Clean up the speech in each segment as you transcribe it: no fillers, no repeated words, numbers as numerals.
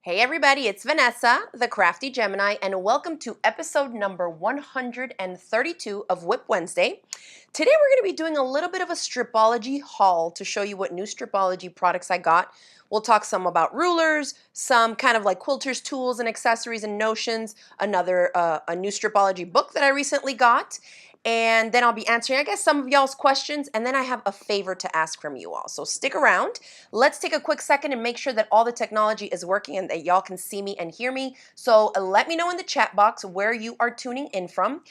Hey everybody, it's Vanessa, the Crafty Gemini, and welcome to episode number 132 of WIP Wednesday. Today we're going to be doing a little bit of a Stripology haul to show you what new Stripology products I got. We'll talk some about rulers, some kind of like quilters, tools, and accessories and notions, a new Stripology book that I recently got, and then I'll be answering, I guess, some of y'all's questions, and then I have a favor to ask from you all. So stick around. Let's take a quick second and make sure that all the technology is working and that y'all can see me and hear me. So let me know in the chat box where you are tuning in from.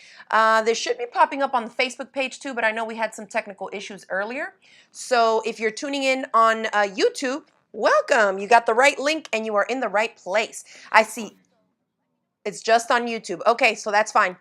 This should be popping up on the Facebook page too, but I know we had some technical issues earlier. So if you're tuning in on YouTube, welcome. You got the right link and you are in the right place. I see it's just on YouTube. Okay, so that's fine.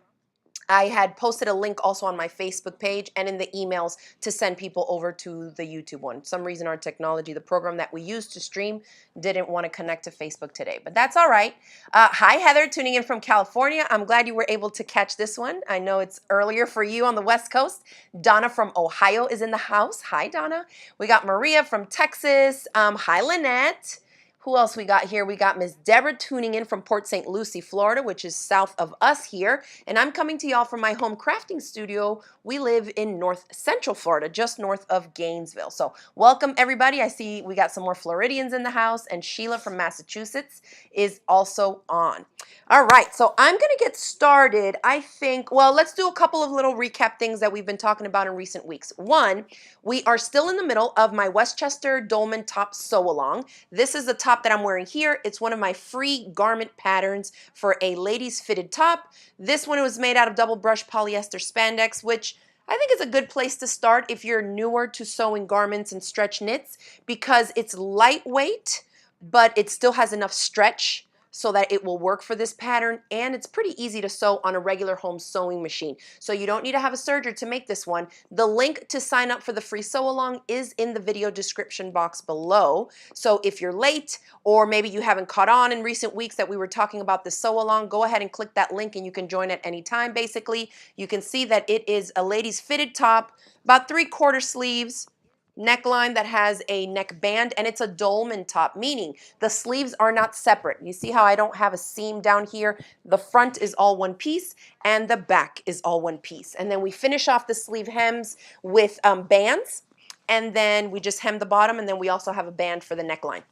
I had posted a link also on my Facebook page and in the emails to send people over to the YouTube one. For some reason our technology, the program that we use to stream, didn't want to connect to Facebook today, but that's all right. Hi Heather, tuning in from California. I'm glad you were able to catch this one. I know it's earlier for you on the West Coast. Donna from Ohio is in the house. Hi Donna. We got Maria from Texas. Hi Lynette. Who else we got here? We got Miss Deborah tuning in from Port St. Lucie, Florida, which is south of us here. And I'm coming to y'all from my home crafting studio. We live in North Central Florida, just north of Gainesville. So welcome everybody. I see we got some more Floridians in the house, and Sheila from Massachusetts is also on. All right, so I'm gonna get started. I think, well, let's do a couple of little recap things that we've been talking about in recent weeks. One, we are still in the middle of my Westchester Dolman top sew along. This is the top that I'm wearing here. It's one of my free garment patterns for a ladies fitted top. This one was made out of double brush polyester spandex, which I think is a good place to start if you're newer to sewing garments and stretch knits, because it's lightweight, but it still has enough stretch so that it will work for this pattern, and it's pretty easy to sew on a regular home sewing machine. So you don't need to have a serger to make this one. The link to sign up for the free sew along is in the video description box below. So if you're late, or maybe you haven't caught on in recent weeks that we were talking about the sew along, go ahead and click that link and you can join at any time. Basically, you can see that it is a ladies fitted top, about 3/4 sleeves, neckline that has a neck band, and it's a dolman top, meaning the sleeves are not separate. You see how I don't have a seam down here? The front is all one piece and the back is all one piece. And then we finish off the sleeve hems with bands, and then we just hem the bottom, and then we also have a band for the neckline.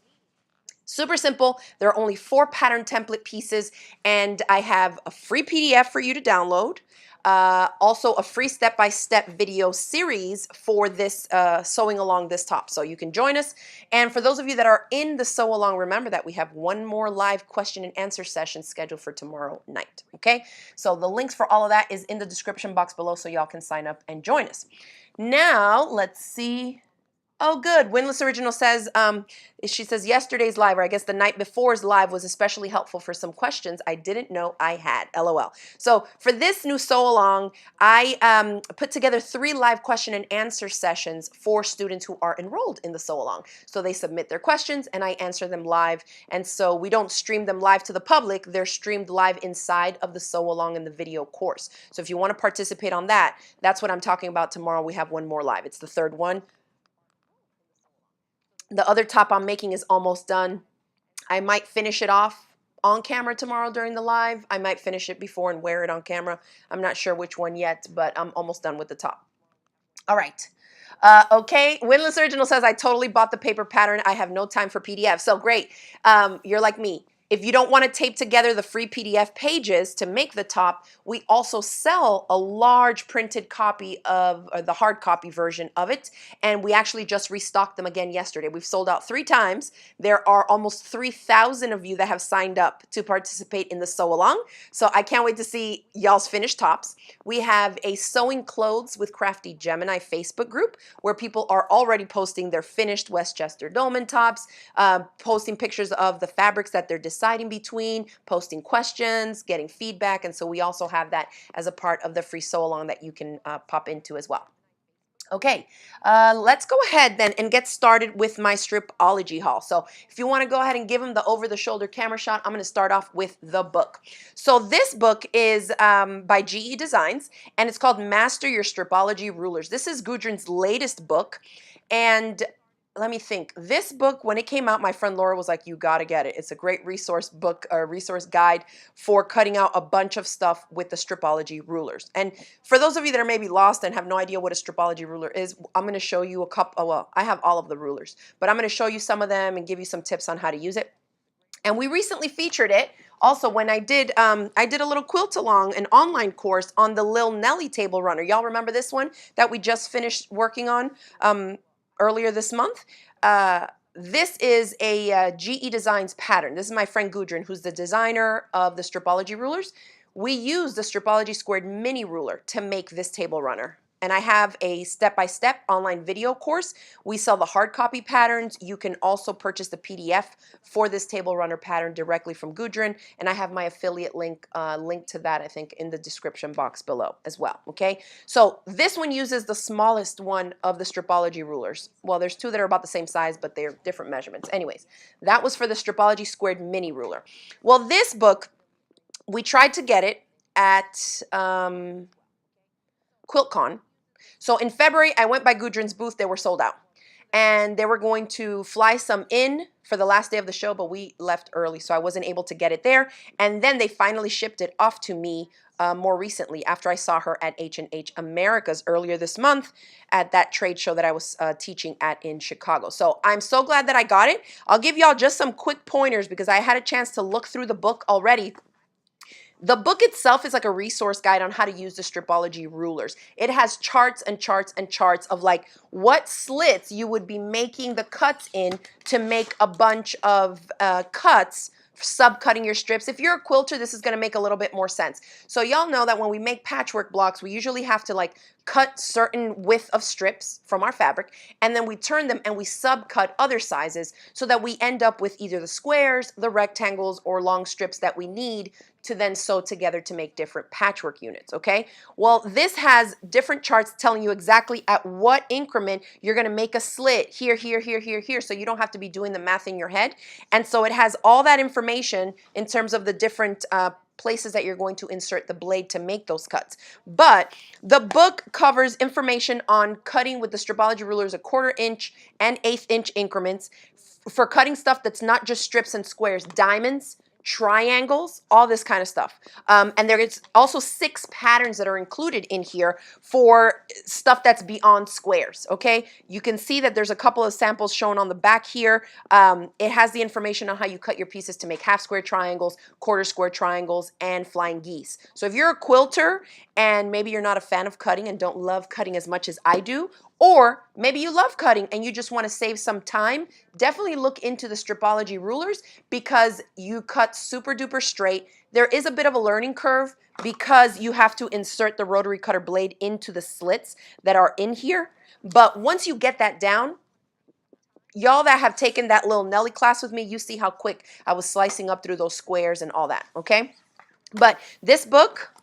Super simple. There are only 4 pattern template pieces, and I have a free PDF for you to download. Also a free step-by-step video series for this sewing along this top, so you can join us. And for those of you that are in the sew along, remember that we have one more live question and answer session scheduled for tomorrow night. Okay, so the links for all of that is in the description box below, so y'all can sign up and join us. Now let's see. Oh, good. Winless Original says, she says yesterday's live, or I guess the night before's live, was especially helpful for some questions I didn't know I had. LOL. So for this new sew along, I put together 3 live question and answer sessions for students who are enrolled in the sew along. So they submit their questions and I answer them live. And so we don't stream them live to the public. They're streamed live inside of the sew along in the video course. So if you want to participate on that, that's what I'm talking about tomorrow. We have one more live. It's the 3rd one. The other top I'm making is almost done. I might finish it off on camera tomorrow during the live. I might finish it before and wear it on camera. I'm not sure which one yet, but I'm almost done with the top. All right. Okay, Winless Original says, I totally bought the paper pattern. I have no time for PDF. So great. You're like me. If you don't want to tape together the free PDF pages to make the top, we also sell a large printed copy of the hard copy version of it, and we actually just restocked them again yesterday. We've sold out 3 times. There are almost 3,000 of you that have signed up to participate in the sew along, so I can't wait to see y'all's finished tops. We have a Sewing Clothes with Crafty Gemini Facebook group where people are already posting their finished Westchester Dolman tops, posting pictures of the fabrics that they're deciding between, posting questions, getting feedback, and so we also have that as a part of the free sew along that you can pop into as well. Okay, let's go ahead then and get started with my Stripology haul. So if you want to go ahead and give them the over-the-shoulder camera shot, I'm going to start off with the book. So this book is by GEDesigns, and it's called Master Your Stripology Rulers. This is Gudrun's latest book, and let me think. This book, when it came out, my friend Laura was like, you got to get it. It's a great resource book, a resource guide for cutting out a bunch of stuff with the Stripology rulers. And for those of you that are maybe lost and have no idea what a Stripology ruler is, I'm going to show you a couple. Oh, well, I have all of the rulers, but I'm going to show you some of them and give you some tips on how to use it. And we recently featured it also when I did a little quilt along, an online course on the Lil Nelly table runner. Y'all remember this one that we just finished working on earlier this month? This is a GEDesigns pattern. This is my friend Gudrun, who's the designer of the Stripology rulers. We use the Stripology squared mini ruler to make this table runner. And I have a step-by-step online video course. We sell the hard copy patterns. You can also purchase the PDF for this table runner pattern directly from Gudrun. And I have my affiliate link to that, I think, in the description box below as well, okay? So this one uses the smallest one of the Stripology rulers. Well, there's two that are about the same size, but they're different measurements. Anyways, that was for the Stripology squared mini ruler. Well, this book, we tried to get it at QuiltCon. So in February, I went by Gudrun's booth. They were sold out. And they were going to fly some in for the last day of the show, but we left early, so I wasn't able to get it there. And then they finally shipped it off to me more recently after I saw her at H&H Americas earlier this month at that trade show that I was teaching at in Chicago. So I'm so glad that I got it. I'll give y'all just some quick pointers because I had a chance to look through the book already. The book itself is like a resource guide on how to use the Stripology rulers. It has charts and charts and charts of like what slits you would be making the cuts in to make a bunch of cuts, subcutting your strips. If you're a quilter, this is going to make a little bit more sense. So y'all know that when we make patchwork blocks, we usually have to like cut certain width of strips from our fabric, and then we turn them and we subcut other sizes so that we end up with either the squares, the rectangles, or long strips that we need to then sew together to make different patchwork units, okay? Well, this has different charts telling you exactly at what increment you're gonna make a slit here, here, here, here, here, so you don't have to be doing the math in your head. And so it has all that information in terms of the different places that you're going to insert the blade to make those cuts. But the book covers information on cutting with the Stripology rulers, 1/4 inch and 1/8 inch increments for cutting stuff that's not just strips and squares, diamonds, triangles, all this kind of stuff. And there's also 6 patterns that are included in here for stuff that's beyond squares, okay? You can see that there's a couple of samples shown on the back here. It has the information on how you cut your pieces to make half square triangles, 1/4 square triangles, and flying geese. So if you're a quilter and maybe you're not a fan of cutting and don't love cutting as much as I do, or maybe you love cutting and you just want to save some time, definitely look into the Stripology rulers because you cut super duper straight. There is a bit of a learning curve because you have to insert the rotary cutter blade into the slits that are in here. But once you get that down, y'all that have taken that Lil Nelly class with me, you see how quick I was slicing up through those squares and all that, okay? But this book,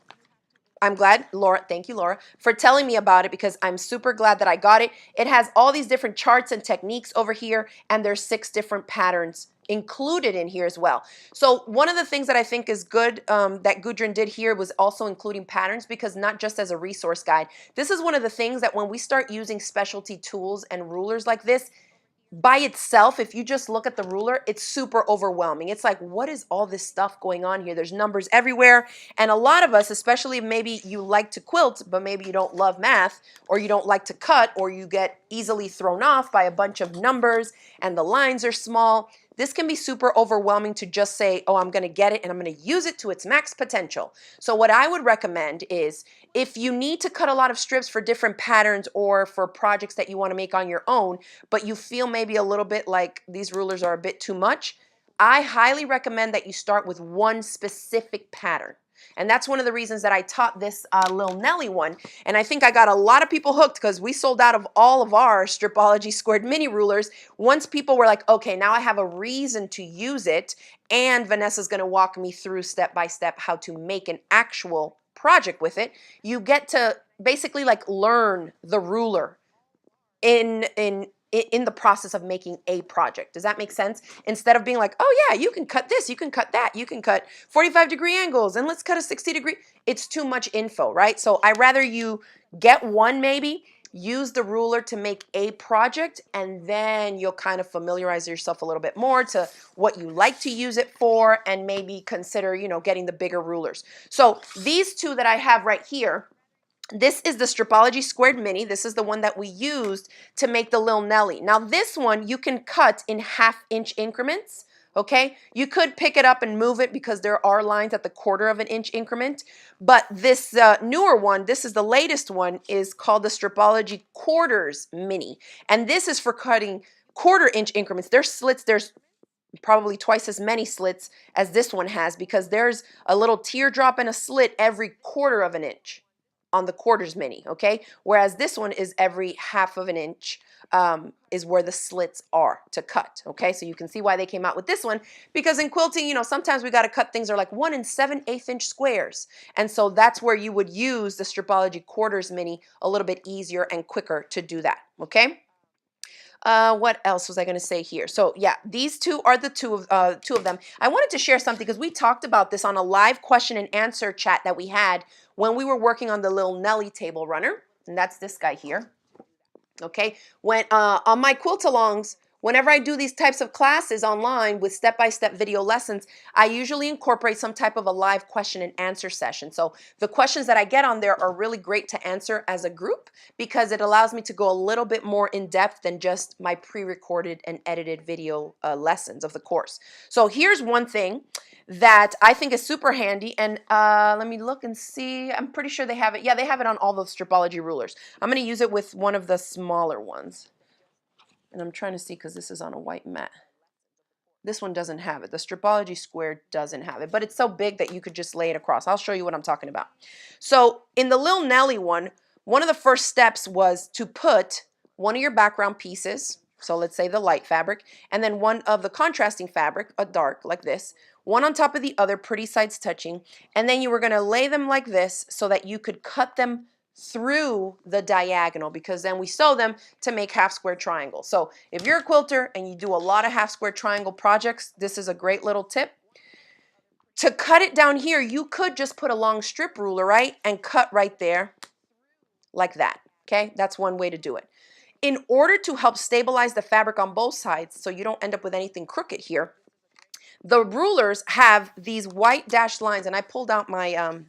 I'm glad, Laura, thank you, Laura, for telling me about it because I'm super glad that I got it. It has all these different charts and techniques over here, and there's 6 different patterns included in here as well. So one of the things that I think is good that Gudrun did here was also including patterns because not just as a resource guide. This is one of the things that when we start using specialty tools and rulers like this, by itself, if you just look at the ruler, it's super overwhelming. It's like, what is all this stuff going on here? There's numbers everywhere. And a lot of us, especially maybe you like to quilt, but maybe you don't love math, or you don't like to cut, or you get easily thrown off by a bunch of numbers and the lines are small. This can be super overwhelming to just say, oh, I'm going to get it and I'm going to use it to its max potential. So what I would recommend is if you need to cut a lot of strips for different patterns or for projects that you want to make on your own, but you feel maybe a little bit like these rulers are a bit too much, I highly recommend that you start with one specific pattern. And that's one of the reasons that I taught this Lil Nelly one. And I think I got a lot of people hooked because we sold out of all of our Stripology squared mini rulers. Once people were like, okay, now I have a reason to use it. And Vanessa's going to walk me through step by step how to make an actual project with it. You get to basically like learn the ruler in the process of making a project. Does that make sense? Instead of being like, oh yeah, you can cut this, you can cut that, you can cut 45-degree angles, and let's cut a 60-degree. It's too much info, right? So I rather you get one maybe, use the ruler to make a project, and then you'll kind of familiarize yourself a little bit more to what you like to use it for, and maybe consider, you know, getting the bigger rulers. So these two that I have right here, this is the Stripology Squared Mini. This is the one that we used to make the Lil Nelly. Now this one you can cut in 1/2 inch increments. Okay, you could pick it up and move it because there are lines at the 1/4 of an inch increment. But this newer one, this is the latest one, is called the Stripology Quarters Mini. And this is for cutting 1/4 inch increments. There's slits, there's probably twice as many slits as this one has, because there's a little teardrop and a slit every 1/4 of an inch on the Quarters Mini, okay? Whereas this one is every 1/2 of an inch is where the slits are to cut, okay? So you can see why they came out with this one, because in quilting, you know, sometimes we got to cut things that are like 1 7/8 inch squares. And so that's where you would use the Stripology Quarters Mini a little bit easier and quicker to do that, okay? What else was I going to say here? So yeah, these two are the two of them. I wanted to share something because we talked about this on a live question and answer chat that we had when we were working on the Lil Nelly table runner, and that's this guy here. Okay, when on my quilt-alongs, whenever I do these types of classes online with step-by-step video lessons, I usually incorporate some type of a live question and answer session. So the questions that I get on there are really great to answer as a group, because it allows me to go a little bit more in depth than just my pre-recorded and edited video lessons of the course. So here's one thing that I think is super handy, and let me look and see. I'm pretty sure they have it. Yeah, they have it on all those Stripology rulers. I'm going to use it with one of the smaller ones. And I'm trying to see because this is on a white mat. This one doesn't have it. The Stripology Square doesn't have it, but it's so big that you could just lay it across. I'll show you what I'm talking about. So in the Lil Nelly one of the first steps was to put one of your background pieces, so let's say the light fabric, and then one of the contrasting fabric, a dark, like this, one on top of the other, pretty sides touching, and then you were going to lay them like this so that you could cut them through the diagonal, because then we sew them to make 1/2 square triangles. So if you're a quilter and you do a lot of 1/2 square triangle projects, this is a great little tip. To cut it down here, you could just put a long strip ruler, right, and cut right there like that. Okay, that's one way to do it. In order to help stabilize the fabric on both sides so you don't end up with anything crooked here, the rulers have these white dashed lines, and I pulled out my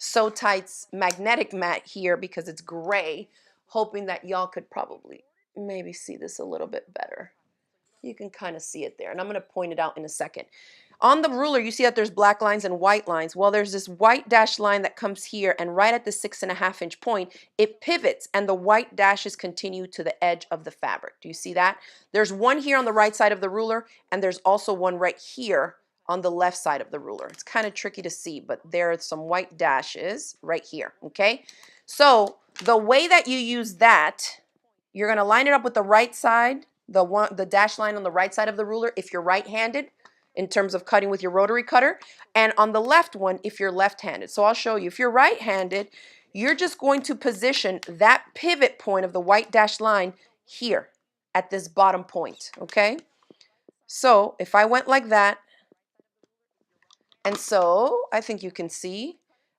So Tight's magnetic mat here because it's gray, hoping that y'all could probably maybe see this a little bit better. You can kind of see it there, and I'm going to point it out in a second. On the ruler, you see that there's black lines and white lines. Well, there's this white dashed line that comes here, and right at the 6.5 inch point, it pivots, and the white dashes continue to the edge of the fabric. Do you see that? There's one here on the right side of the ruler, and there's also one right here on the left side of the ruler. It's kind of tricky to see, but there are some white dashes right here, okay? So the way that you use that, you're going to line it up with the right side, the dash line on the right side of the ruler if you're right-handed, in terms of cutting with your rotary cutter, and on the left one if you're left-handed. So I'll show you. If you're right-handed, you're just going to position that pivot point of the white dashed line here at this bottom point, okay? So if I went like that, and so I think you can see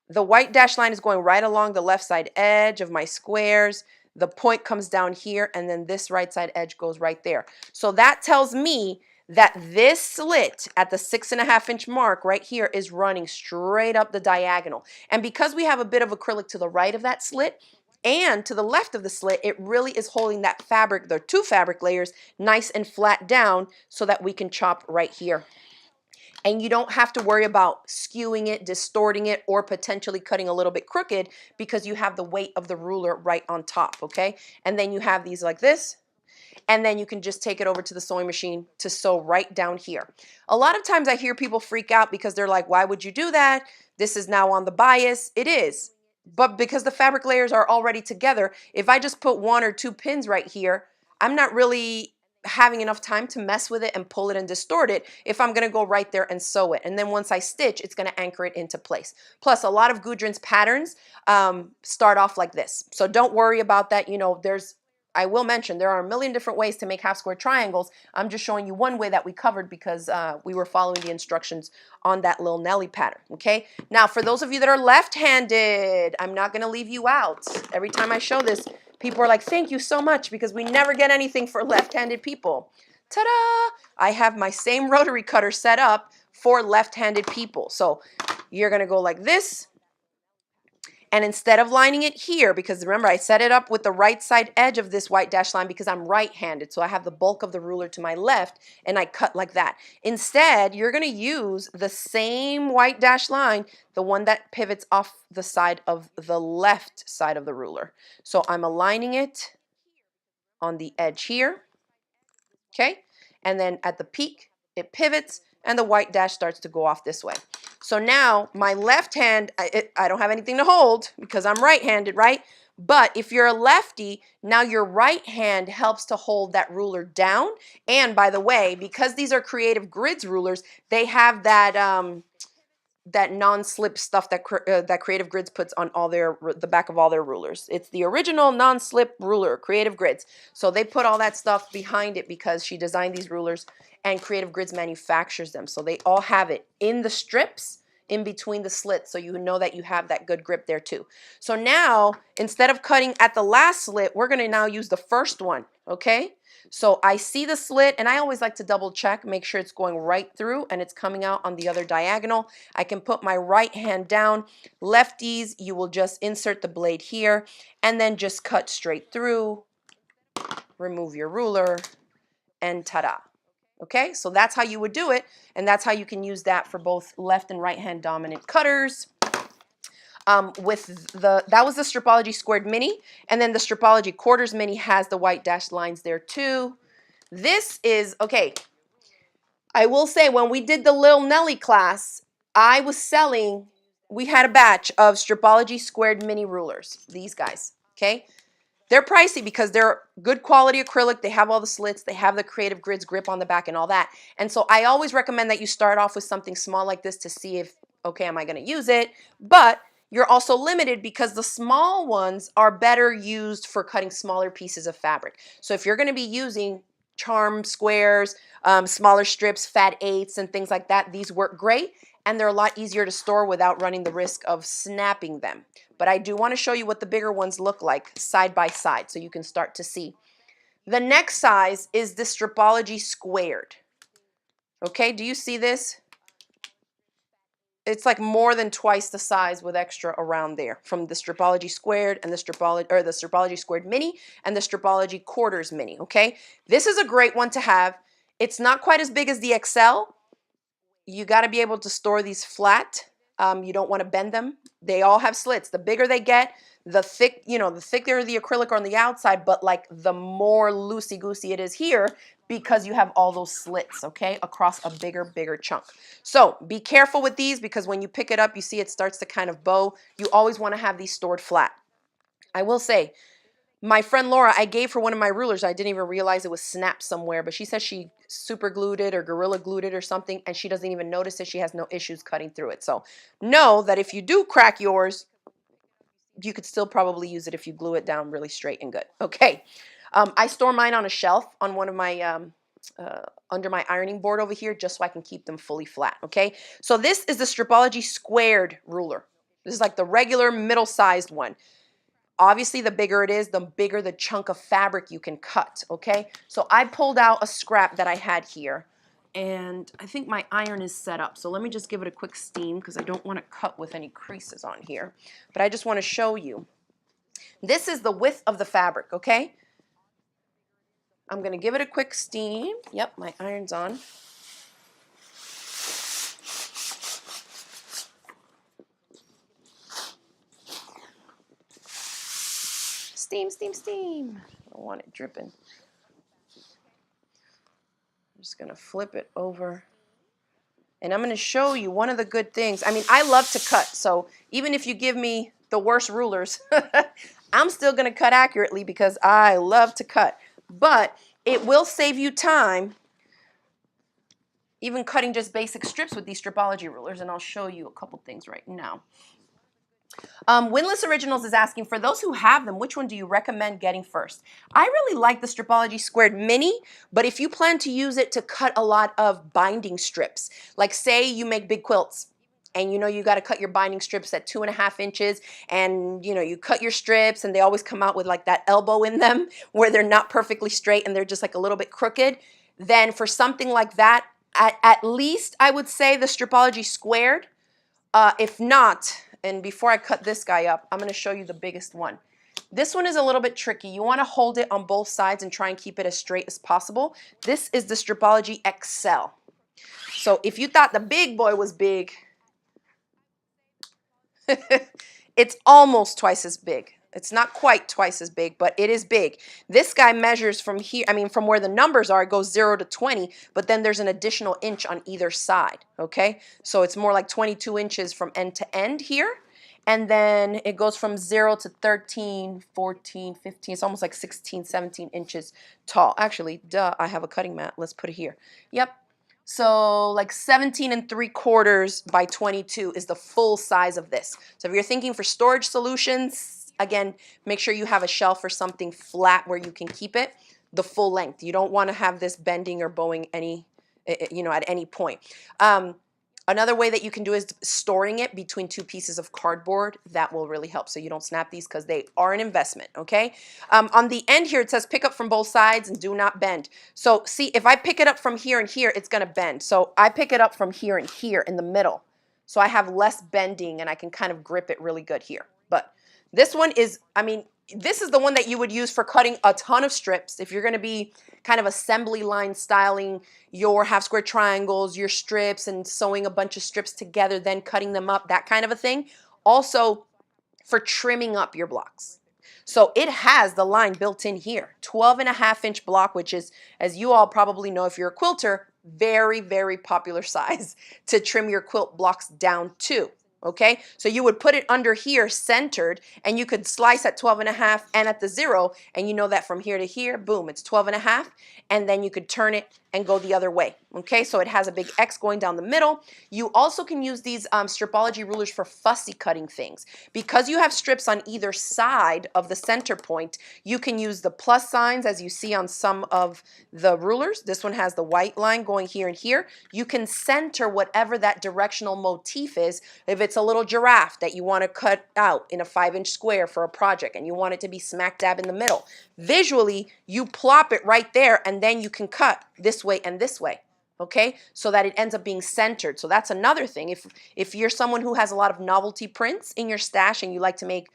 the white dashed line is going right along the left side edge of my squares. The point comes down here, and then this right side edge goes right there. So that tells me that this slit at the 6.5 inch mark right here is running straight up the diagonal. And because we have a bit of acrylic to the right of that slit and to the left of the slit, it really is holding that fabric, the two fabric layers, nice and flat down so that we can chop right here. And you don't have to worry about skewing it, distorting it, or potentially cutting a little bit crooked because you have the weight of the ruler right on top, okay? And then you have these like this, and then you can just take it over to the sewing machine to sew right down here. A lot of times I hear people freak out because they're like, why would you do that? This is now on the bias. It is. But because the fabric layers are already together, if I just put 1 or 2 pins right here, I'm not really having enough time to mess with it and pull it and distort it if I'm going to go right there and sew it. And then once I stitch, it's going to anchor it into place. Plus, a lot of Gudrun's patterns start off like this. So don't worry about that. You know, I will mention there are a million different ways to make 1/2 square triangles. I'm just showing you one way that we covered because we were following the instructions on that Lil Nelly pattern, okay? Now, for those of you that are left-handed, I'm not going to leave you out. Every time I show this, People are like, thank you so much, because we never get anything for left-handed people. Ta-da! I have my same rotary cutter set up for left-handed people. So you're going to go like this. And instead of lining it here, because remember I set it up with the right side edge of this white dashed line because I'm right-handed, so I have the bulk of the ruler to my left, and I cut like that. Instead, you're going to use the same white dashed line, the one that pivots off the side of the left side of the ruler. So I'm aligning it on the edge here, okay? And then at the peak, it pivots, and the white dash starts to go off this way. So now my left hand, I don't have anything to hold because I'm right-handed, right? But if you're a lefty, now your right hand helps to hold that ruler down. And by the way, because these are Creative Grids rulers, they have that that non-slip stuff that that Creative Grids puts on all the back of all their rulers. It's the original non-slip ruler, Creative Grids. So they put all that stuff behind it because she designed these rulers and Creative Grids manufactures them. So they all have it in the strips in between the slits, so you know that you have that good grip there too. So now, instead of cutting at the last slit, we're gonna now use the first one, okay? So I see the slit, and I always like to double check, make sure it's going right through and it's coming out on the other diagonal. I can put my right hand down. Lefties, you will just insert the blade here and then just cut straight through, remove your ruler, and ta-da. Okay, so that's how you would do it, and that's how you can use that for both left and right hand dominant cutters. That was the Stripology Squared Mini, and then the Stripology Quarters Mini has the white dashed lines there too. This is, okay, I will say when we did the Lil Nelly class, I was selling, we had a batch of Stripology Squared Mini rulers, these guys, okay? They're pricey because they're good quality acrylic. They have all the slits. They have the Creative Grids grip on the back and all that. And so I always recommend that you start off with something small like this to see if, okay, am I going to use it? But you're also limited because the small ones are better used for cutting smaller pieces of fabric. So if you're going to be using charm squares, smaller strips, fat eighths, and things like that, these work great. And they're a lot easier to store without running the risk of snapping them. But I do want to show you what the bigger ones look like side by side so you can start to see. The next size is the Stripology Squared. Okay, do you see this? It's like more than twice the size with extra around there from the Stripology Squared and the Stripology Squared Mini and the Stripology Quarters Mini, okay? This is a great one to have. It's not quite as big as the XL. You got to be able to store these flat. You don't want to bend them. They all have slits. The bigger they get, the thick, the thicker the acrylic on the outside, but like the more loosey-goosey it is here because you have all those slits, okay, across a bigger chunk. So be careful with these because when you pick it up, you see it starts to kind of bow. You always want to have these stored flat. I will say, my friend Laura, I gave her one of my rulers. I didn't even realize it was snapped somewhere, but she says she super glued it or Gorilla glued it or something, and she doesn't even notice it. She has no issues cutting through it. So know that if you do crack yours, you could still probably use it if you glue it down really straight and good. Okay. I store mine on a shelf on one of my, under my ironing board over here, just so I can keep them fully flat. Okay. So this is the Stripology Squared ruler. This is like the regular middle-sized one. Obviously, the bigger it is, the bigger the chunk of fabric you can cut, okay? So I pulled out a scrap that I had here, and I think my iron is set up. So let me just give it a quick steam because I don't want to cut with any creases on here. But I just want to show you. This is the width of the fabric, okay? I'm going to give it a quick steam. Yep, my iron's on. Steam, steam, steam. I don't want it dripping. I'm just going to flip it over. And I'm going to show you one of the good things. I mean, I love to cut. So even if you give me the worst rulers, I'm still going to cut accurately because I love to cut. But it will save you time even cutting just basic strips with these Stripology rulers. And I'll show you a couple things right now. Winless Originals is asking, for those who have them, which one do you recommend getting first? I really like the Stripology Squared Mini, but if you plan to use it to cut a lot of binding strips, like say you make big quilts and you know you got to cut your binding strips at 2.5 inches, and you know you cut your strips and they always come out with like that elbow in them where they're not perfectly straight and they're just like a little bit crooked, then for something like that, at least I would say the Stripology squared. If not, and before I cut this guy up, I'm going to show you the biggest one. This one is a little bit tricky. You want to hold it on both sides and try and keep it as straight as possible. This is the Stripology XL. So if you thought the big boy was big, it's almost twice as big. It's not quite twice as big, but it is big. This guy measures from here, I mean, from where the numbers are, it goes 0 to 20, but then there's an additional inch on either side, okay? So it's more like 22 inches from end to end here. And then it goes from 0 to 13, 14, 15. It's almost like 16, 17 inches tall. Actually, duh, I have a cutting mat. Let's put it here. Yep. So like 17 3/4 by 22 is the full size of this. So if you're thinking for storage solutions, again, make sure you have a shelf or something flat where you can keep it the full length. You don't want to have this bending or bowing any, you know, at any point. Another way that you can do is storing it between 2 pieces of cardboard. That will really help so you don't snap these because they are an investment, okay? On the end here, it says pick up from both sides and do not bend. So see, if I pick it up from here and here, it's going to bend. So I pick it up from here and here in the middle. So I have less bending and I can kind of grip it really good here. But this one is, I mean, this is the one that you would use for cutting a ton of strips. If you're going to be kind of assembly line styling your half square triangles, your strips, and sewing a bunch of strips together, then cutting them up, that kind of a thing. Also for trimming up your blocks. So it has the line built in here, 12.5-inch block, which is, as you all probably know if you're a quilter, very, very popular size to trim your quilt blocks down to. Okay, so you would put it under here centered and you could slice at 12.5 and at the 0, and you know that from here to here, boom, it's 12.5, and then you could turn it and go the other way. Okay, so it has a big X going down the middle. You also can use these Stripology rulers for fussy cutting things. Because you have strips on either side of the center point, you can use the plus signs as you see on some of the rulers. This one has the white line going here and here. You can center whatever that directional motif is. If it's a little giraffe that you want to cut out in a 5-inch square for a project and you want it to be smack dab in the middle, visually you plop it right there and then you can cut this way and this way, okay, so that it ends up being centered. So that's another thing. If you're someone who has a lot of novelty prints in your stash and you like to make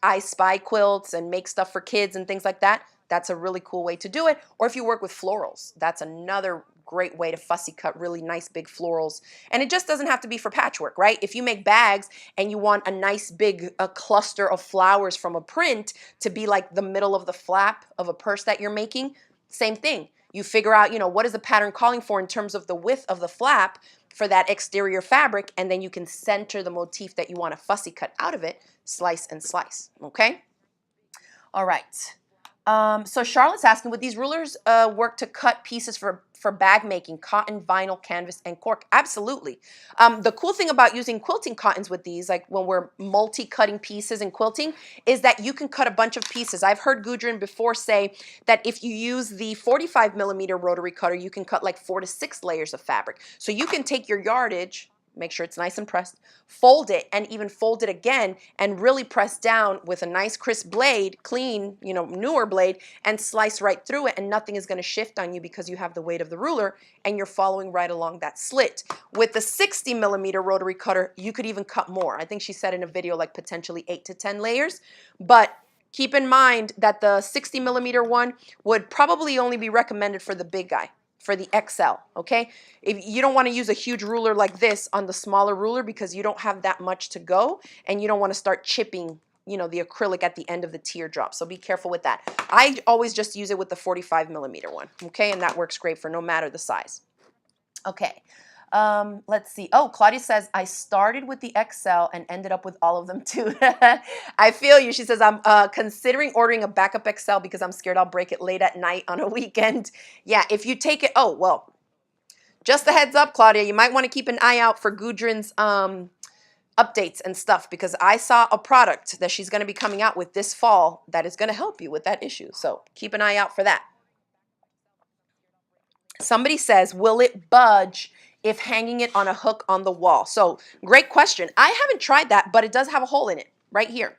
I Spy quilts and make stuff for kids and things like that, that's a really cool way to do it. Or if you work with florals, that's another great way to fussy cut really nice big florals. And it just doesn't have to be for patchwork, right? If you make bags and you want a nice big cluster of flowers from a print to be like the middle of the flap of a purse that you're making, same thing. You figure out, you know, what is the pattern calling for in terms of the width of the flap for that exterior fabric, and then you can center the motif that you want to fussy cut out of it, slice and slice, okay? All right. So Charlotte's asking, would these rulers work to cut pieces for bag making, cotton, vinyl, canvas, and cork? Absolutely. The cool thing about using quilting cottons with these, like when we're multi-cutting pieces in quilting, is that you can cut a bunch of pieces. I've heard Gudrun before say that if you use the 45mm rotary cutter, you can cut like 4 to 6 layers of fabric. So you can take your yardage, make sure it's nice and pressed, fold it, and even fold it again, and really press down with a nice crisp blade, clean, you know, newer blade, and slice right through it, and nothing is going to shift on you because you have the weight of the ruler and you're following right along that slit. With the 60mm rotary cutter, you could even cut more. I think she said in a video like potentially 8 to 10 layers, but keep in mind that the 60mm one would probably only be recommended for the big guy, for the XL, okay? If you don't want to use a huge ruler like this on the smaller ruler because you don't have that much to go and you don't want to start chipping, you know, the acrylic at the end of the teardrop. So be careful with that. I always just use it with the 45mm one, okay? And that works great for no matter the size. Okay. Let's see. Oh, Claudia says, I started with the XL and ended up with all of them too. I feel you. She says, I'm considering ordering a backup XL because I'm scared I'll break it late at night on a weekend. Yeah, if you take it, oh, well, just a heads up, Claudia, you might want to keep an eye out for Gudrun's updates and stuff, because I saw a product that she's going to be coming out with this fall that is going to help you with that issue. So keep an eye out for that. Somebody says, will it budge if hanging it on a hook on the wall. So great question. I haven't tried that, but it does have a hole in it right here.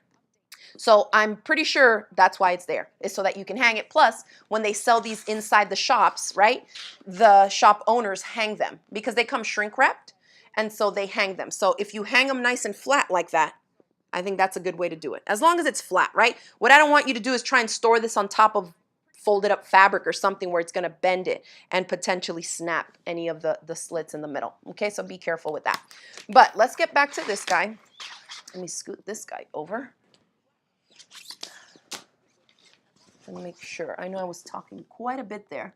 So I'm pretty sure that's why it's there, is so that you can hang it. Plus, when they sell these inside the shops, right, the shop owners hang them because they come shrink wrapped, and so they hang them. So if you hang them nice and flat like that, I think that's a good way to do it. As long as it's flat, right? What I don't want you to do is try and store this on top of folded up fabric or something where it's going to bend it and potentially snap any of the slits in the middle. Okay, so be careful with that. But let's get back to this guy. Let me scoot this guy over. And make sure. I know I was talking quite a bit there.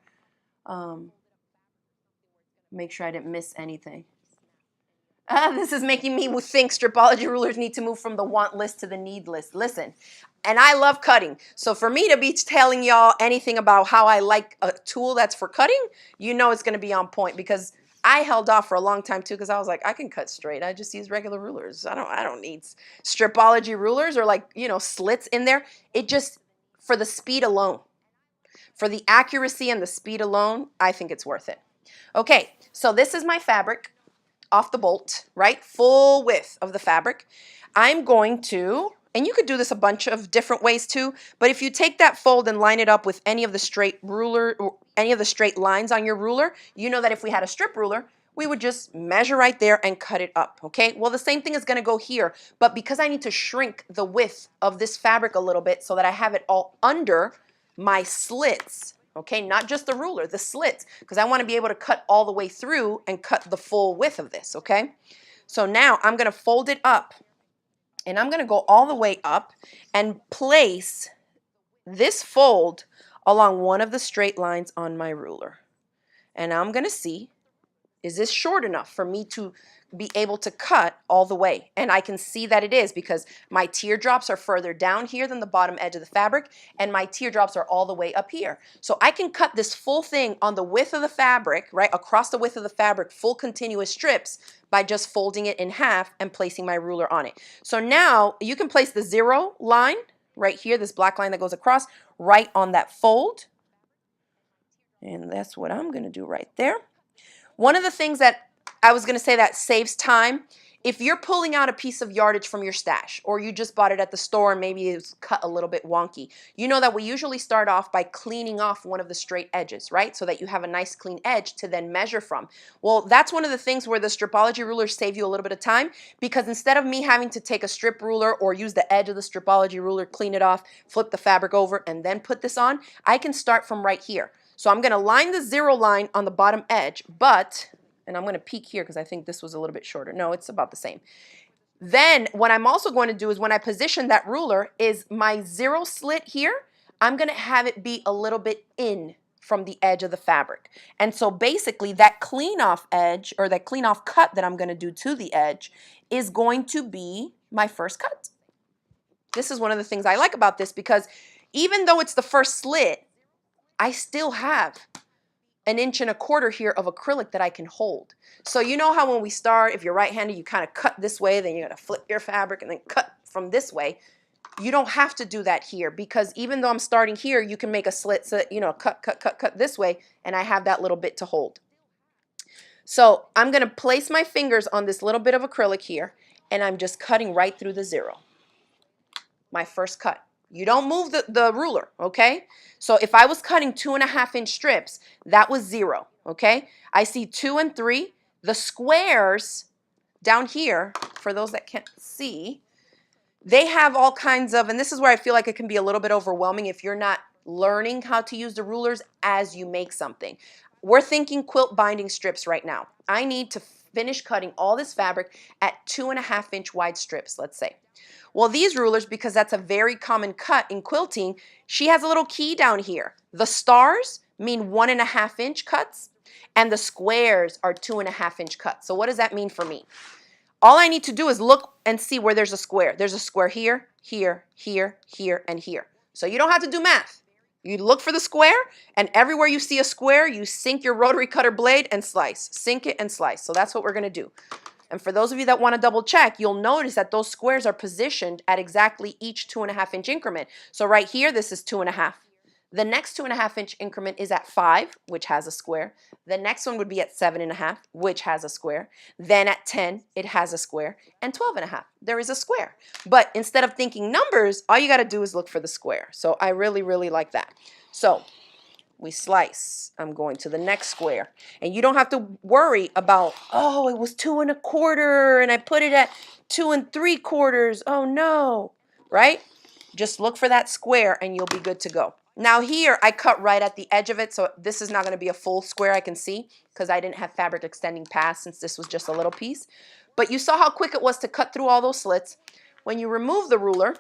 Make sure I didn't miss anything. This is making me think Stripology rulers need to move from the want list to the need list. Listen, and I love cutting. So for me to be telling y'all anything about how I like a tool that's for cutting, you know it's going to be on point, because I held off for a long time too, because I was like, I can cut straight. I just use regular rulers. I don't need Stripology rulers or, like, you know, slits in there. It just, for the speed alone, for the accuracy and the speed alone, I think it's worth it. Okay, so this is my fabric off the bolt, right? Full width of the fabric. I'm going to, and you could do this a bunch of different ways too, but if you take that fold and line it up with any of the straight ruler, or any of the straight lines on your ruler, you know that if we had a strip ruler, we would just measure right there and cut it up, okay? Well, the same thing is gonna go here, but because I need to shrink the width of this fabric a little bit so that I have it all under my slits, okay, not just the ruler, the slits, because I want to be able to cut all the way through and cut the full width of this, okay? So now I'm going to fold it up, and I'm going to go all the way up and place this fold along one of the straight lines on my ruler. And I'm going to see, is this short enough for me to be able to cut all the way? And I can see that it is, because my teardrops are further down here than the bottom edge of the fabric, and my teardrops are all the way up here. So I can cut this full thing on the width of the fabric, right, across the width of the fabric, full continuous strips, by just folding it in half and placing my ruler on it. So now you can place the 0 line right here, this black line that goes across, right on that fold. And that's what I'm going to do right there. One of the things that I was going to say that saves time, if you're pulling out a piece of yardage from your stash, or you just bought it at the store and maybe it's cut a little bit wonky, you know that we usually start off by cleaning off one of the straight edges, right? So that you have a nice clean edge to then measure from. Well, that's one of the things where the Stripology rulers save you a little bit of time, because instead of me having to take a strip ruler or use the edge of the Stripology ruler, clean it off, flip the fabric over, and then put this on, I can start from right here. So I'm going to line the 0 line on the bottom edge, and I'm going to peek here because I think this was a little bit shorter. No, it's about the same. Then what I'm also going to do is, when I position that ruler, is my 0 slit here, I'm going to have it be a little bit in from the edge of the fabric. And so basically that clean off edge, or that clean off cut that I'm going to do to the edge, is going to be my first cut. This is one of the things I like about this, because even though it's the first slit, I still have 1.25 inches here of acrylic that I can hold. So you know how when we start, if you're right-handed, you kind of cut this way, then you got to flip your fabric and then cut from this way. You don't have to do that here, because even though I'm starting here, you can make a slit so that, you know, cut this way, and I have that little bit to hold. So I'm going to place my fingers on this little bit of acrylic here, and I'm just cutting right through the 0. My first cut. You don't move the ruler, okay? So if I was cutting 2.5 inch strips, that was 0, okay? I see 2 and 3. The squares down here, for those that can't see, they have all kinds of, and this is where I feel like it can be a little bit overwhelming if you're not learning how to use the rulers as you make something. We're thinking quilt binding strips right now. I need to finish cutting all this fabric at 2.5 inch wide strips, let's say. Well, these rulers, because that's a very common cut in quilting, she has a little key down here. The stars mean 1.5 inch cuts, and the squares are 2.5 inch cuts. So what does that mean for me? All I need to do is look and see where there's a square. There's a square here, here, here, here, and here. So you don't have to do math. You look for the square, and everywhere you see a square, you sink your rotary cutter blade and slice. Sink it and slice. So that's what we're going to do. And for those of you that want to double check, you'll notice that those squares are positioned at exactly each 2.5 inch increment. So right here, this is 2.5. The next 2.5-inch increment is at 5, which has a square. The next one would be at 7.5, which has a square. Then at 10, it has a square. And 12.5, there is a square. But instead of thinking numbers, all you got to do is look for the square. So I really, really like that. So we slice. I'm going to the next square. And you don't have to worry about, oh, it was 2.25 and I put it at 2 3/4. Oh no, right? Just look for that square and you'll be good to go. Now here I cut right at the edge of it, so this is not going to be a full square, I can see, because I didn't have fabric extending past since this was just a little piece. But you saw how quick it was to cut through all those slits. When you remove the ruler,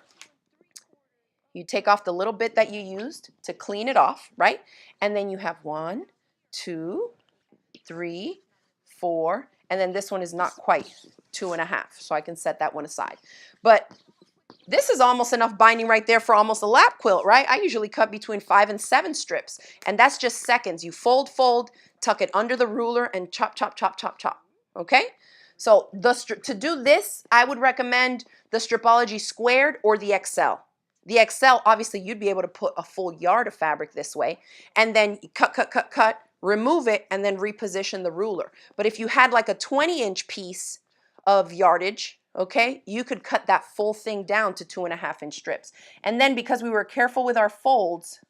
you take off the little bit that you used to clean it off, right? And then you have 1, 2, 3, 4, and then this one is not quite 2.5, so I can set that one aside. But this is almost enough binding right there for almost a lap quilt, right? I usually cut between 5 and 7 strips, and that's just seconds. You fold, fold, tuck it under the ruler, and chop, chop, chop, chop, chop, okay? So to do this, I would recommend the Stripology Squared or the XL. The XL, obviously, you'd be able to put a full yard of fabric this way, and then you cut, cut, cut, cut, remove it, and then reposition the ruler. But if you had like a 20-inch piece of yardage, okay, you could cut that full thing down to 2.5-inch strips. And then because we were careful with our folds,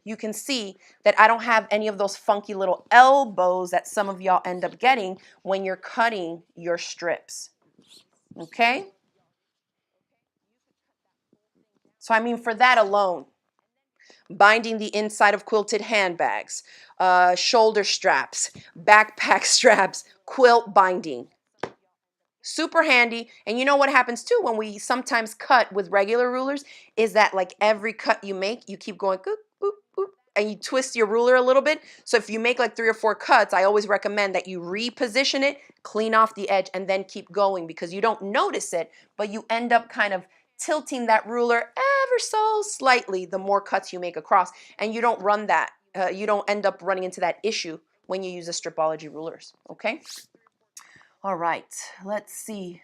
you can see that I don't have any of those funky little elbows that some of y'all end up getting when you're cutting your strips, okay? So I mean, for that alone, binding the inside of quilted handbags, shoulder straps, backpack straps, quilt binding. Super handy. And you know what happens too when we sometimes cut with regular rulers is that like every cut you make, you keep going boop, boop, boop, and you twist your ruler a little bit. So if you make like 3 or 4 cuts, I always recommend that you reposition it, clean off the edge, and then keep going because you don't notice it, but you end up kind of tilting that ruler ever so slightly the more cuts you make across, and you don't run that. You don't end up running into that issue when you use the Stripology rulers, okay? All right, let's see.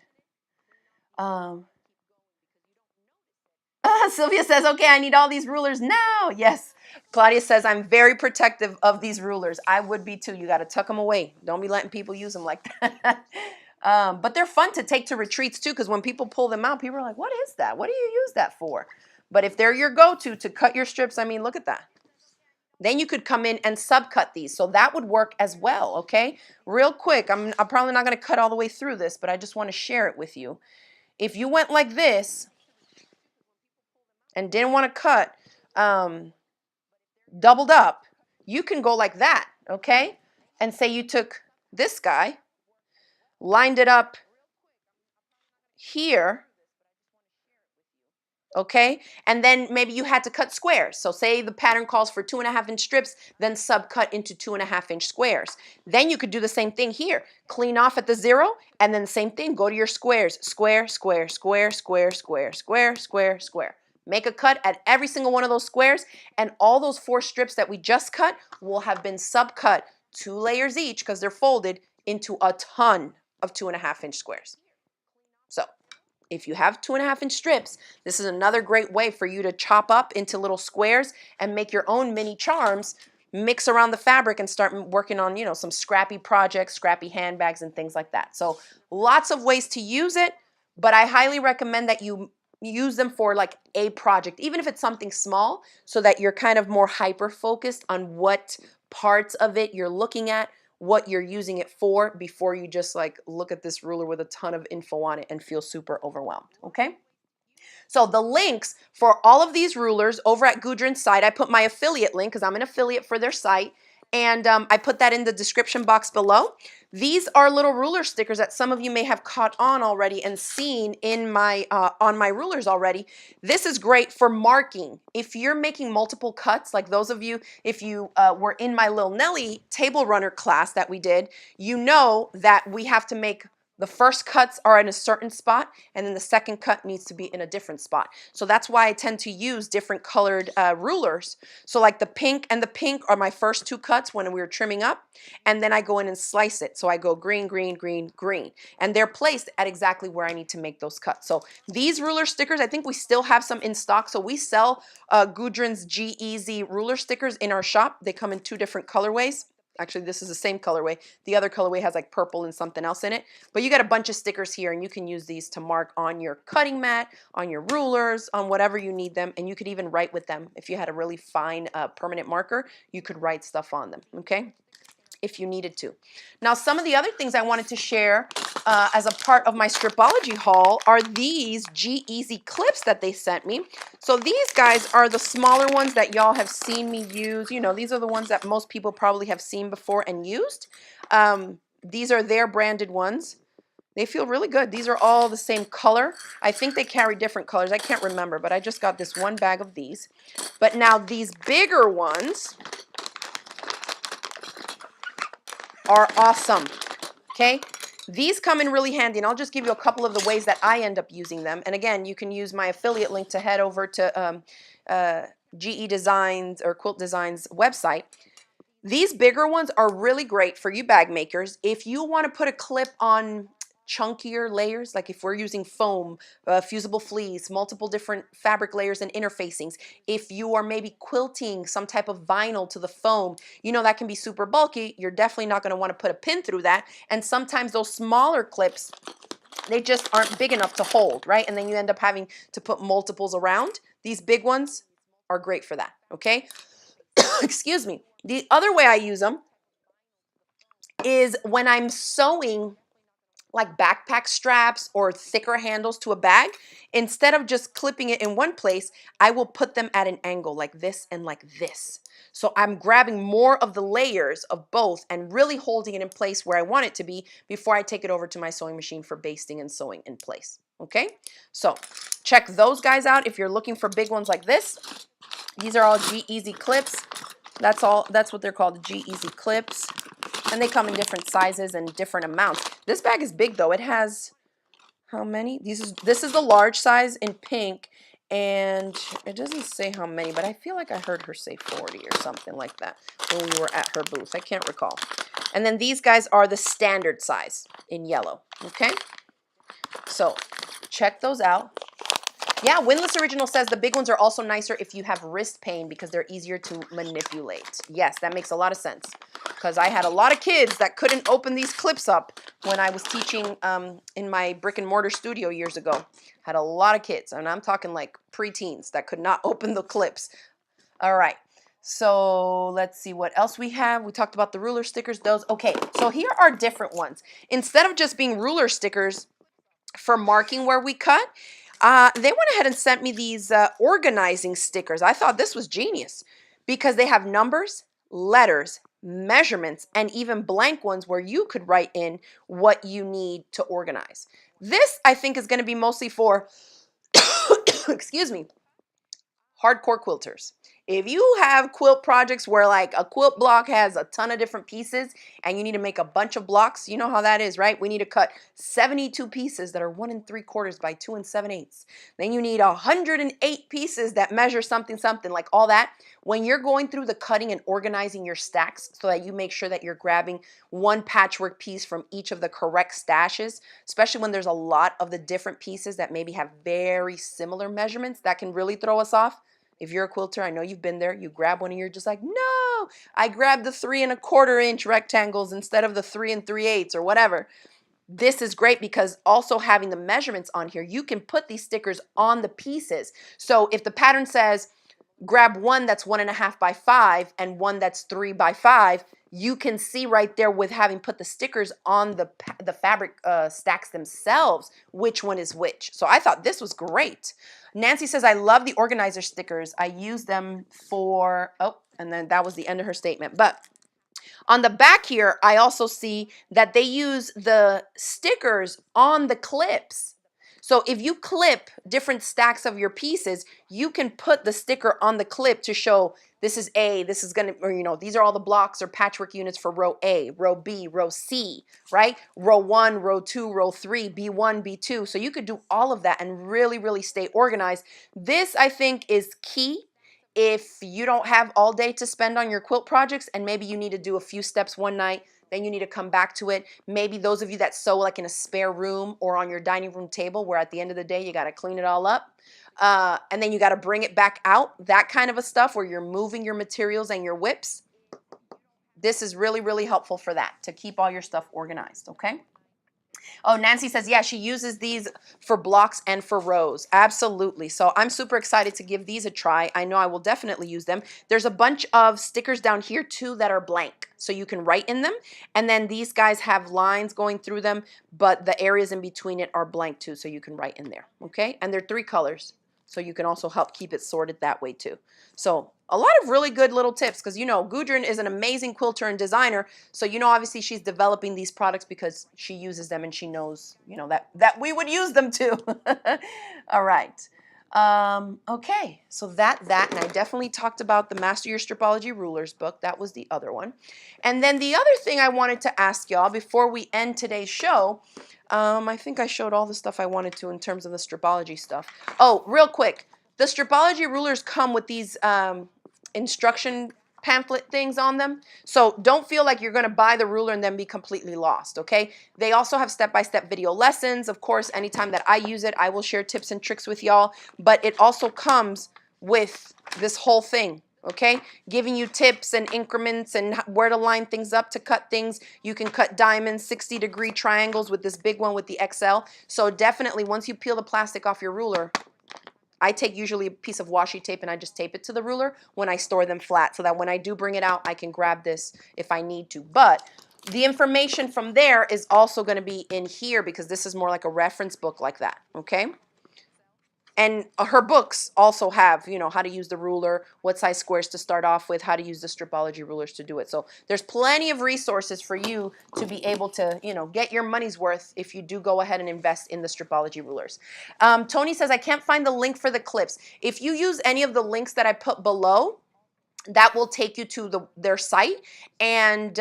Sylvia says, okay, I need all these rulers now. Yes. Claudia says, I'm very protective of these rulers. I would be too. You got to tuck them away. Don't be letting people use them like that. But they're fun to take to retreats too, because when people pull them out, people are like, what is that? What do you use that for? But if they're your go-to to cut your strips, I mean, look at that. Then you could come in and subcut these. So that would work as well, okay? Real quick, I'm probably not going to cut all the way through this, but I just want to share it with you. If you went like this and didn't want to cut doubled up, you can go like that, okay? And say you took this guy, lined it up here, okay? And then maybe you had to cut squares. So say the pattern calls for 2.5-inch strips, then subcut into 2.5-inch squares. Then you could do the same thing here. Clean off at the 0, and then the same thing, go to your squares. Square, square, square, square, square, square, square, square. Make a cut at every single one of those squares, and all those 4 strips that we just cut will have been subcut 2 layers each, because they're folded, into a ton of 2.5-inch squares. So if you have 2.5-inch strips, this is another great way for you to chop up into little squares and make your own mini charms, mix around the fabric and start working on, you know, some scrappy projects, scrappy handbags and things like that. So lots of ways to use it, but I highly recommend that you use them for like a project, even if it's something small, so that you're kind of more hyper focused on what parts of it you're looking at, what you're using it for, before you just like look at this ruler with a ton of info on it and feel super overwhelmed, okay? So the links for all of these rulers over at Gudrun's site, I put my affiliate link because I'm an affiliate for their site, and I put that in the description box below. These are little ruler stickers that some of you may have caught on already and seen in my on my rulers already. This is great for marking. If you're making multiple cuts, like those of you, if you were in my Lil Nelly table runner class that we did, you know that we have to make The first cuts are in a certain spot, and then the second cut needs to be in a different spot. So that's why I tend to use different colored rulers. So like the pink and the pink are my first two cuts when we were trimming up, and then I go in and slice it. So I go green, green, green, green, and they're placed at exactly where I need to make those cuts. So these ruler stickers, I think we still have some in stock. So we sell Gudrun's GEasy ruler stickers in our shop. They come in two different colorways. Actually, this is the same colorway. The other colorway has like purple and something else in it. But you got a bunch of stickers here, and you can use these to mark on your cutting mat, on your rulers, on whatever you need them. And you could even write with them. If you had a really fine permanent marker, you could write stuff on them, okay? If you needed to. Now, some of the other things I wanted to share as a part of my Stripology haul are these GEasy Clips that they sent me. So these guys are the smaller ones that y'all have seen me use. You know, these are the ones that most people probably have seen before and used. These are their branded ones. They feel really good. These are all the same color. I think they carry different colors. I can't remember, but I just got this one bag of these. But now these bigger ones are awesome, okay? These come in really handy, and I'll just give you a couple of the ways that I end up using them. And again, you can use my affiliate link to head over to GEDesigns or Quilt Designs website. These bigger ones are really great for you bag makers. If you want to put a clip on chunkier layers, like if we're using foam, fusible fleece, multiple different fabric layers and interfacings, if you are maybe quilting some type of vinyl to the foam, you know that can be super bulky. You're definitely not going to want to put a pin through that. And sometimes those smaller clips, they just aren't big enough to hold, right? And then you end up having to put multiples around. These big ones are great for that, okay? Excuse me. The other way I use them is when I'm sewing like backpack straps or thicker handles to a bag. Instead of just clipping it in one place, I will put them at an angle like this and like this. So I'm grabbing more of the layers of both and really holding it in place where I want it to be before I take it over to my sewing machine for basting and sewing in place. Okay, so check those guys out if you're looking for big ones like this. These are all GEasy Clips. That's what they're called, GEasy Clips. And they come in different sizes and different amounts. This bag is big though. It has how many? This is the large size in pink, and it doesn't say how many, but I feel like I heard her say 40 or something like that when we were at her booth. I can't recall. And then these guys are the standard size in yellow. Okay? So check those out. Yeah, Windless Original says the big ones are also nicer if you have wrist pain because they're easier to manipulate. Yes, that makes a lot of sense because I had a lot of kids that couldn't open these clips up when I was teaching in my brick and mortar studio years ago. Had a lot of kids, and I'm talking like preteens that could not open the clips. All right, so let's see what else we have. We talked about the ruler stickers, those. Okay, so here are different ones. Instead of just being ruler stickers for marking where we cut, they went ahead and sent me these organizing stickers. I thought this was genius because they have numbers, letters, measurements, and even blank ones where you could write in what you need to organize. This, I think, is going to be mostly for, excuse me, hardcore quilters. If you have quilt projects where like a quilt block has a ton of different pieces and you need to make a bunch of blocks, you know how that is, right? We need to cut 72 pieces that are 1 3/4 by 2 7/8. Then you need 108 pieces that measure something, like all that. When you're going through the cutting and organizing your stacks so that you make sure that you're grabbing one patchwork piece from each of the correct stashes, especially when there's a lot of the different pieces that maybe have very similar measurements, that can really throw us off. If you're a quilter, I know you've been there. You grab one and you're just like, no, I grabbed the 3 1/4 inch rectangles instead of the 3 3/8 or whatever. This is great because also having the measurements on here, you can put these stickers on the pieces. So if the pattern says grab one that's 1.5 by 5 and one that's 3 by 5, you can see right there with having put the stickers on the fabric stacks themselves which one is which. So I thought this was great. Nancy says, I love the organizer stickers. I use them for, oh, and then that was the end of her statement. But on the back here, I also see that they use the stickers on the clips. So if you clip different stacks of your pieces, you can put the sticker on the clip to show this is A, this is gonna, or these are all the blocks or patchwork units for row A, row B, row C, right? Row 1, row 2, row 3, B1, B2. So you could do all of that and really, really stay organized. This, I think, is key if you don't have all day to spend on your quilt projects and maybe you need to do a few steps one night, then you need to come back to it. Maybe those of you that sew like in a spare room or on your dining room table where at the end of the day you got to clean it all up. And then you got to bring it back out, that kind of a stuff where you're moving your materials and your WIPs. This is really, really helpful for that, to keep all your stuff organized, okay? Oh, Nancy says, yeah, she uses these for blocks and for rows. Absolutely. So I'm super excited to give these a try. I know I will definitely use them. There's a bunch of stickers down here too that are blank, so you can write in them. And then these guys have lines going through them, but the areas in between it are blank too, so you can write in there, okay? And they're 3 colors, so you can also help keep it sorted that way too. So a lot of really good little tips, because Gudrun is an amazing quilter and designer, so obviously she's developing these products because she uses them and she knows that we would use them too. All right. Okay, so that and I definitely talked about the Master Your Stripology Rulers book. That was the other one. And then the other thing I wanted to ask y'all before we end today's show, I think I showed all the stuff I wanted to in terms of the Stripology stuff. Oh, real quick, the Stripology Rulers come with these instruction pamphlet things on them. So don't feel like you're going to buy the ruler and then be completely lost, okay? They also have step-by-step video lessons. Of course, anytime that I use it, I will share tips and tricks with y'all, but it also comes with this whole thing, okay? Giving you tips and increments and where to line things up to cut things. You can cut diamonds, 60-degree triangles with this big one with the XL. So definitely once you peel the plastic off your ruler, I take usually a piece of washi tape and I just tape it to the ruler when I store them flat so that when I do bring it out, I can grab this if I need to. But the information from there is also going to be in here because this is more like a reference book like that, okay? And her books also have, how to use the ruler, what size squares to start off with, how to use the Stripology rulers to do it. So there's plenty of resources for you to be able to, get your money's worth if you do go ahead and invest in the Stripology rulers. Tony says, I can't find the link for the clips. If you use any of the links that I put below, that will take you to their site. And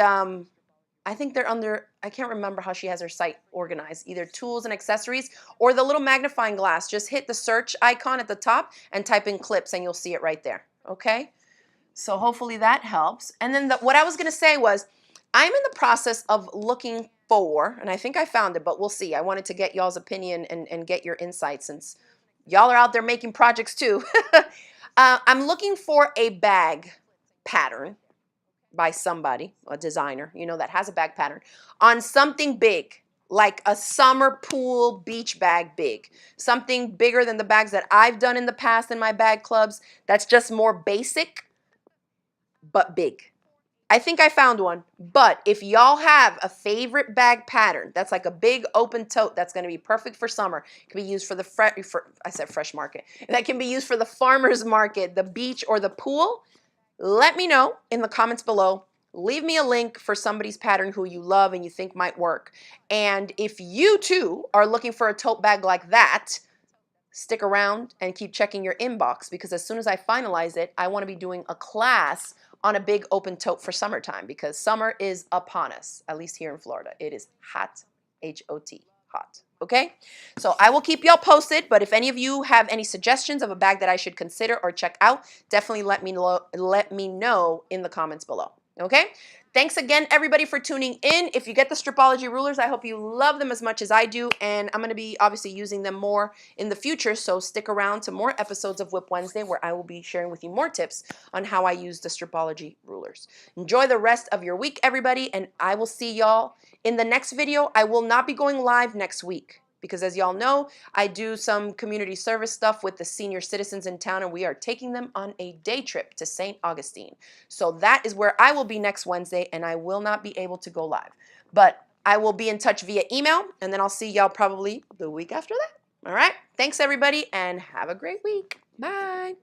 I think they're under, I can't remember how she has her site organized, either tools and accessories or the little magnifying glass. Just hit the search icon at the top and type in clips and you'll see it right there, okay? So hopefully that helps. And then what I was gonna say was, I'm in the process of looking for, and I think I found it, but we'll see. I wanted to get y'all's opinion and get your insights since y'all are out there making projects too. I'm looking for a bag pattern by somebody, a designer, that has a bag pattern on something big, like a summer pool beach bag big, something bigger than the bags that I've done in the past in my bag clubs. That's just more basic, but big. I think I found one, but if y'all have a favorite bag pattern that's like a big open tote that's going to be perfect for summer, it can be used for I said fresh market, that can be used for the farmer's market, the beach, or the pool, let me know in the comments below. Leave me a link for somebody's pattern who you love and you think might work. And if you too are looking for a tote bag like that, stick around and keep checking your inbox because as soon as I finalize it, I want to be doing a class on a big open tote for summertime because summer is upon us, at least here in Florida. It is hot, H-O-T, hot. Okay, so I will keep y'all posted, but if any of you have any suggestions of a bag that I should consider or check out, definitely let me know in the comments below. Okay, thanks again everybody for tuning in. If you get the Stripology rulers, I hope you love them as much as I do, and I'm going to be obviously using them more in the future, so stick around to more episodes of WIP Wednesday where I will be sharing with you more tips on how I use the Stripology rulers. Enjoy the rest of your week, everybody, and I will see y'all in the next video. I will not be going live next week because as y'all know, I do some community service stuff with the senior citizens in town and we are taking them on a day trip to St. Augustine. So that is where I will be next Wednesday and I will not be able to go live. But I will be in touch via email and then I'll see y'all probably the week after that. All right. Thanks everybody and have a great week. Bye.